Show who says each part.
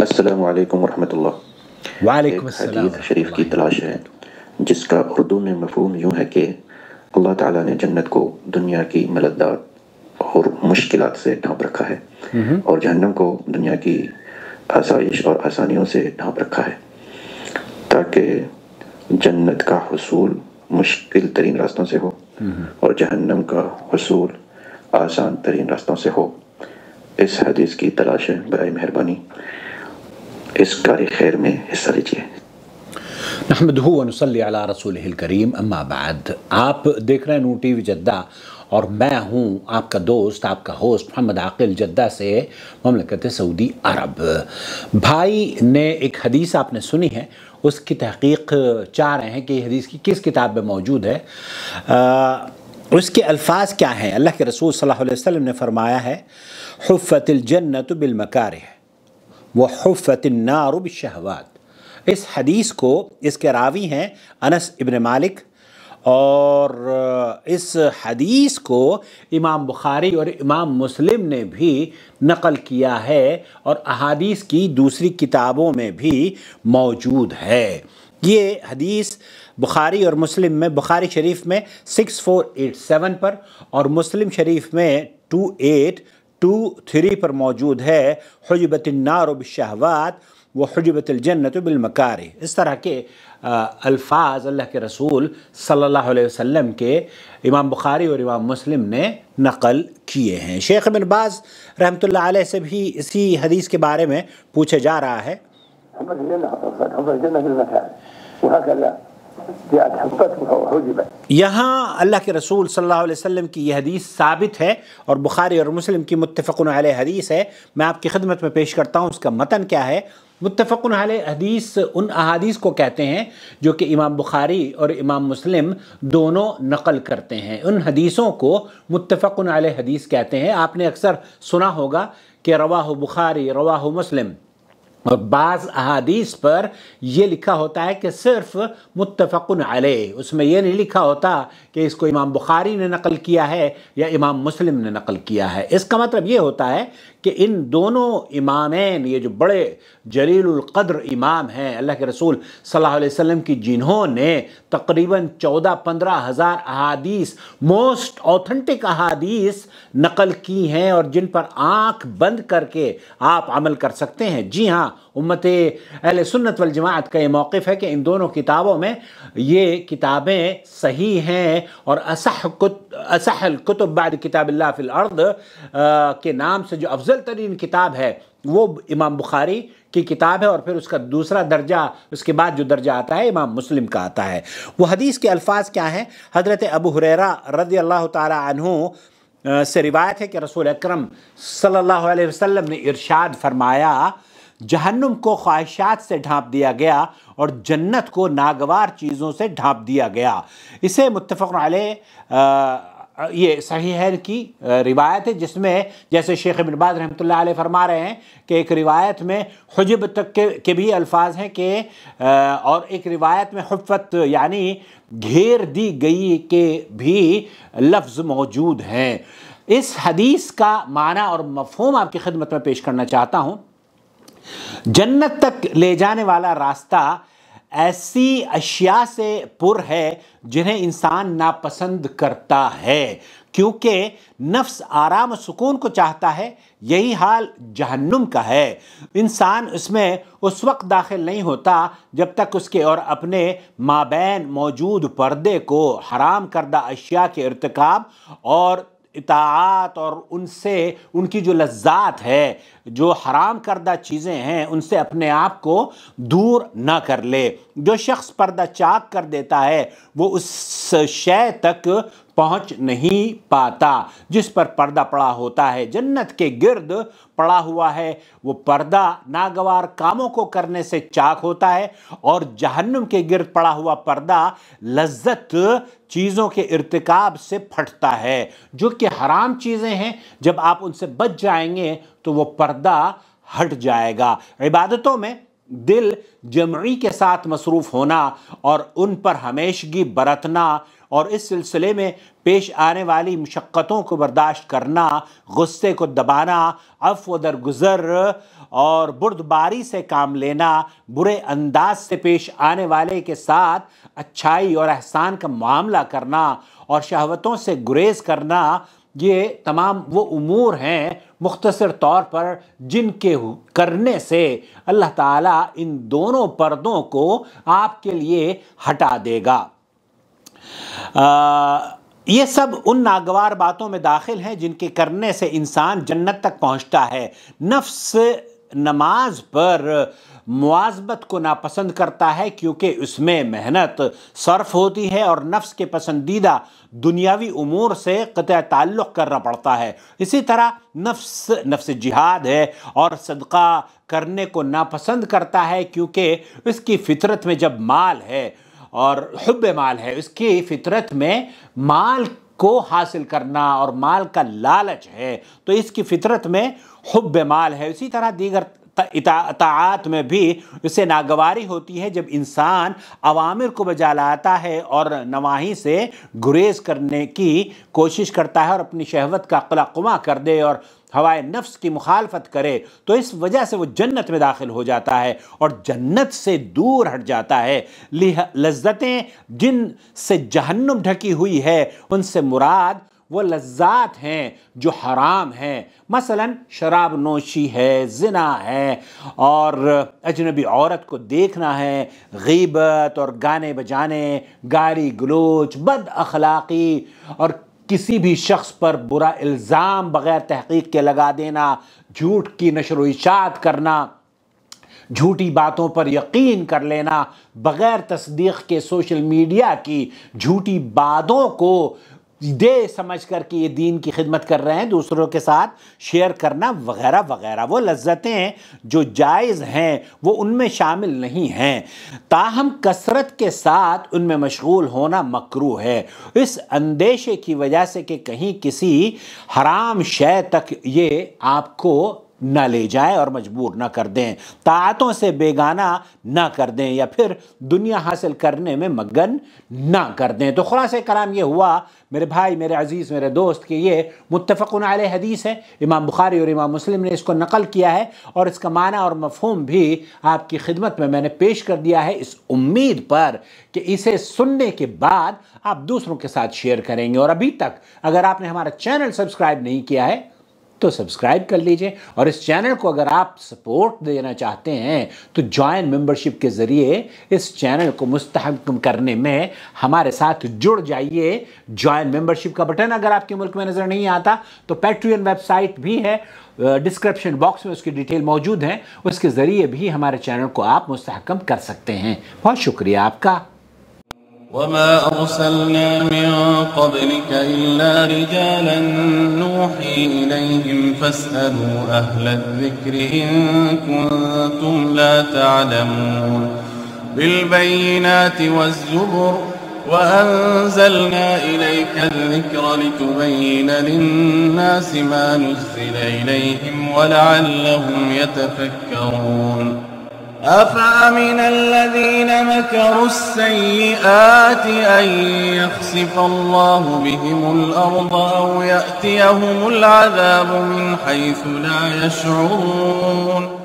Speaker 1: السلام علیکم ورحمۃ اللہ۔
Speaker 2: وعلیکم
Speaker 1: ایک
Speaker 2: السلام
Speaker 1: حدیث شریف
Speaker 2: ورحمۃ
Speaker 1: کی
Speaker 2: اللہ
Speaker 1: تلاش ہے جس کا اردو میں مفہوم یوں ہے کہ اللہ تعالیٰ نے جنت کو دنیا کی ملذات اور مشکلات سے ڈھانپ رکھا ہے اور جہنم کو دنیا کی آسائش اور آسانیوں سے ڈھانپ رکھا ہے تاکہ جنت کا حصول مشکل ترین راستوں سے ہو اور جہنم کا حصول آسان ترین راستوں سے ہو۔ اس حدیث کی تلاش ہے، برائے مہربانی اس کار خیر میں حصہ لیجیے۔
Speaker 2: نحمدہ ونصلی علی رسولہ الکریم، اما بعد۔ آپ دیکھ رہے ہیں نور ٹی وی جدہ اور میں ہوں آپ کا دوست، آپ کا ہوسٹ محمد عاقل، جدہ سے مملکت سعودی عرب۔ بھائی نے ایک حدیث آپ نے سنی ہے، اس کی تحقیق چاہ رہے ہیں کہ یہ حدیث کی کس کتاب میں موجود ہے۔ اس کے الفاظ کیا ہیں؟ اللہ کے رسول صلی اللہ علیہ وسلم نے فرمایا ہے حفت الجنت بالمکارہ وحفت النار بالشہوات۔ اس حدیث کو، اس کے راوی ہیں انس ابن مالک، اور اس حدیث کو امام بخاری اور امام مسلم نے بھی نقل کیا ہے اور احادیث کی دوسری کتابوں میں بھی موجود ہے۔ یہ حدیث بخاری اور مسلم میں، بخاری شریف میں 6487 پر اور مسلم شریف میں 2823 پر موجود ہے۔ حجبت النار بالشہوات وحجبت الجنت بالمکارہ۔ اس طرح کے الفاظ اللہ کے رسول صلی اللہ علیہ وسلم کے امام بخاری اور امام مسلم نے نقل کیے ہیں۔ شیخ ابن باز رحمۃ اللہ علیہ سے بھی اسی حدیث کے بارے میں پوچھا جا رہا ہے۔ یہاں اللہ کے رسول صلی اللہ علیہ وسلم کی یہ حدیث ثابت ہے اور بخاری اور مسلم کی متفق علیہ حدیث ہے۔ میں آپ کی خدمت میں پیش کرتا ہوں اس کا متن کیا ہے۔ متفق علیہ حدیث ان احادیث کو کہتے ہیں جو کہ امام بخاری اور امام مسلم دونوں نقل کرتے ہیں۔ ان حدیثوں کو متفق علیہ حدیث کہتے ہیں۔ آپ نے اکثر سنا ہوگا کہ رواہ بخاری، رواہ مسلم، اور بعض احادیث پر یہ لکھا ہوتا ہے کہ صرف متفق علیہ، اس میں یہ نہیں لکھا ہوتا کہ اس کو امام بخاری نے نقل کیا ہے یا امام مسلم نے نقل کیا ہے۔ اس کا مطلب یہ ہوتا ہے کہ ان دونوں امامین، یہ جو بڑے جلیل القدر امام ہیں اللہ کے رسول صلی اللہ علیہ وسلم کی، جنہوں نے تقریباً 14-15 ہزار احادیث، موسٹ اوتھنٹک احادیث نقل کی ہیں اور جن پر آنکھ بند کر کے آپ عمل کر سکتے ہیں۔ جی ہاں، امت اہل سنت والجماعت کا یہ موقف ہے کہ ان دونوں کتابوں میں یہ کتابیں صحیح ہیں، اور اصح الکتب بعد کتاب اللہ فی الارض کے نام سے جو افضل ترین کتاب ہے وہ امام بخاری کی کتاب ہے، اور پھر اس کا دوسرا درجہ، اس کے بعد جو درجہ آتا ہے امام مسلم کا آتا ہے۔ وہ حدیث کے الفاظ کیا ہیں؟ حضرت ابو ہریرہ رضی اللہ تعالی عنہ سے روایت ہے کہ رسول اکرم صلی اللہ علیہ وسلم نے ارشاد فرمایا جہنم کو خواہشات سے ڈھانپ دیا گیا اور جنت کو ناگوار چیزوں سے ڈھانپ دیا گیا۔ اسے متفق علیہ یہ صحیحین کی روایت ہے، جس میں جیسے شیخ ابن باز رحمۃ اللہ علیہ فرما رہے ہیں کہ ایک روایت میں حجب تک کے بھی الفاظ ہیں کہ اور ایک روایت میں حفت یعنی گھیر دی گئی کے بھی لفظ موجود ہیں۔ اس حدیث کا معنی اور مفہوم آپ کی خدمت میں پیش کرنا چاہتا ہوں۔ جنت تک لے جانے والا راستہ ایسی اشیاء سے پر ہے جنہیں انسان ناپسند کرتا ہے، کیونکہ نفس آرام و سکون کو چاہتا ہے۔ یہی حال جہنم کا ہے۔ انسان اس میں اس وقت داخل نہیں ہوتا جب تک اس کے اور اپنے مابین موجود پردے کو حرام کردہ اشیاء کے ارتکاب اور اطاعت اور ان سے ان کی جو لذات ہے، جو حرام کردہ چیزیں ہیں، ان سے اپنے آپ کو دور نہ کر لے۔ جو شخص پردہ چاک کر دیتا ہے وہ اس شے تک پہنچ نہیں پاتا جس پر پردہ پڑا ہوتا ہے۔ جنت کے گرد پڑا ہوا ہے وہ پردہ ناگوار کاموں کو کرنے سے چاک ہوتا ہے، اور جہنم کے گرد پڑا ہوا پردہ لذت چیزوں کے ارتکاب سے پھٹتا ہے جو کہ حرام چیزیں ہیں۔ جب آپ ان سے بچ جائیں گے تو وہ پردہ ہٹ جائے گا۔ عبادتوں میں دل جمعی کے ساتھ مصروف ہونا اور ان پر ہمیشگی برتنا اور اس سلسلے میں پیش آنے والی مشقتوں کو برداشت کرنا، غصے کو دبانا، عفو درگزر اور بردباری سے کام لینا، برے انداز سے پیش آنے والے کے ساتھ اچھائی اور احسان کا معاملہ کرنا اور شہوتوں سے گریز کرنا، یہ تمام وہ امور ہیں مختصر طور پر جن کے کرنے سے اللہ تعالیٰ ان دونوں پردوں کو آپ کے لیے ہٹا دے گا۔ یہ سب ان ناگوار باتوں میں داخل ہیں جن کے کرنے سے انسان جنت تک پہنچتا ہے۔ نفس نماز پر مواظبت کو ناپسند کرتا ہے کیونکہ اس میں محنت صرف ہوتی ہے اور نفس کے پسندیدہ دنیاوی امور سے قطع تعلق کرنا پڑتا ہے۔ اسی طرح نفس جہاد ہے اور صدقہ کرنے کو ناپسند کرتا ہے کیونکہ اس کی فطرت میں جب مال ہے اور حب مال ہے، اس کی فطرت میں مال کو حاصل کرنا اور مال کا لالچ ہے، تو اس کی فطرت میں حب مال ہے۔ اسی طرح دیگر اطاعات میں بھی اسے ناگواری ہوتی ہے جب انسان اوامر کو بجا لاتا ہے اور نواہی سے گریز کرنے کی کوشش کرتا ہے اور اپنی شہوت کا قلقمہ کر دے اور ہوائے نفس کی مخالفت کرے، تو اس وجہ سے وہ جنت میں داخل ہو جاتا ہے اور جنت سے دور ہٹ جاتا ہے۔ لذتیں جن سے جہنم ڈھکی ہوئی ہے ان سے مراد وہ لذات ہیں جو حرام ہیں، مثلا شراب نوشی ہے، زنا ہے اور اجنبی عورت کو دیکھنا ہے، غیبت اور گانے بجانے، گالی گلوچ، بد اخلاقی اور کسی بھی شخص پر برا الزام بغیر تحقیق کے لگا دینا، جھوٹ کی نشر و اشاعت کرنا، جھوٹی باتوں پر یقین کر لینا، بغیر تصدیق کے سوشل میڈیا کی جھوٹی باتوں کو دے سمجھ کر کہ یہ دین کی خدمت کر رہے ہیں دوسروں کے ساتھ شیئر کرنا وغیرہ وغیرہ۔ وہ لذتیں جو جائز ہیں وہ ان میں شامل نہیں ہیں، تاہم کثرت کے ساتھ ان میں مشغول ہونا مکروہ ہے، اس اندیشے کی وجہ سے کہ کہیں کسی حرام شے تک یہ آپ کو نہ لے جائیں اور مجبور نہ کر دیں، طاعتوں سے بیگانہ نہ کر دیں یا پھر دنیا حاصل کرنے میں مگن نہ کر دیں۔ تو خلاصہ کلام یہ ہوا میرے بھائی، میرے عزیز، میرے دوست، کہ یہ متفقن علیہ حدیث ہے، امام بخاری اور امام مسلم نے اس کو نقل کیا ہے اور اس کا معنی اور مفہوم بھی آپ کی خدمت میں نے پیش کر دیا ہے، اس امید پر کہ اسے سننے کے بعد آپ دوسروں کے ساتھ شیئر کریں گے۔ اور ابھی تک اگر آپ نے ہمارا چینل سبسکرائب نہیں کیا ہے تو سبسکرائب کر لیجئے، اور اس چینل کو اگر آپ سپورٹ دینا چاہتے ہیں تو جوائن ممبرشپ کے ذریعے اس چینل کو مستحکم کرنے میں ہمارے ساتھ جڑ جائیے۔ جوائن ممبرشپ کا بٹن اگر آپ کے ملک میں نظر نہیں آتا تو پیٹریون ویب سائٹ بھی ہے، ڈسکرپشن باکس میں اس کی ڈیٹیل موجود ہے، اس کے ذریعے بھی ہمارے چینل کو آپ مستحکم کر سکتے ہیں۔ بہت شکریہ آپ کا۔
Speaker 3: وما أرسلنا من قبلك إلا رجالا نوحي إليهم فاسألوا أهل الذكر إن كنتم لا تعلمون بالبينات والزبر وأنزلنا إليك الذكر لتبين للناس ما نزل إليهم ولعلهم يتفكرون أفأمن الذين مكروا السيئات أن يخسف الله بهم الأرض أو يأتيهم العذاب من حيث لا يشعرون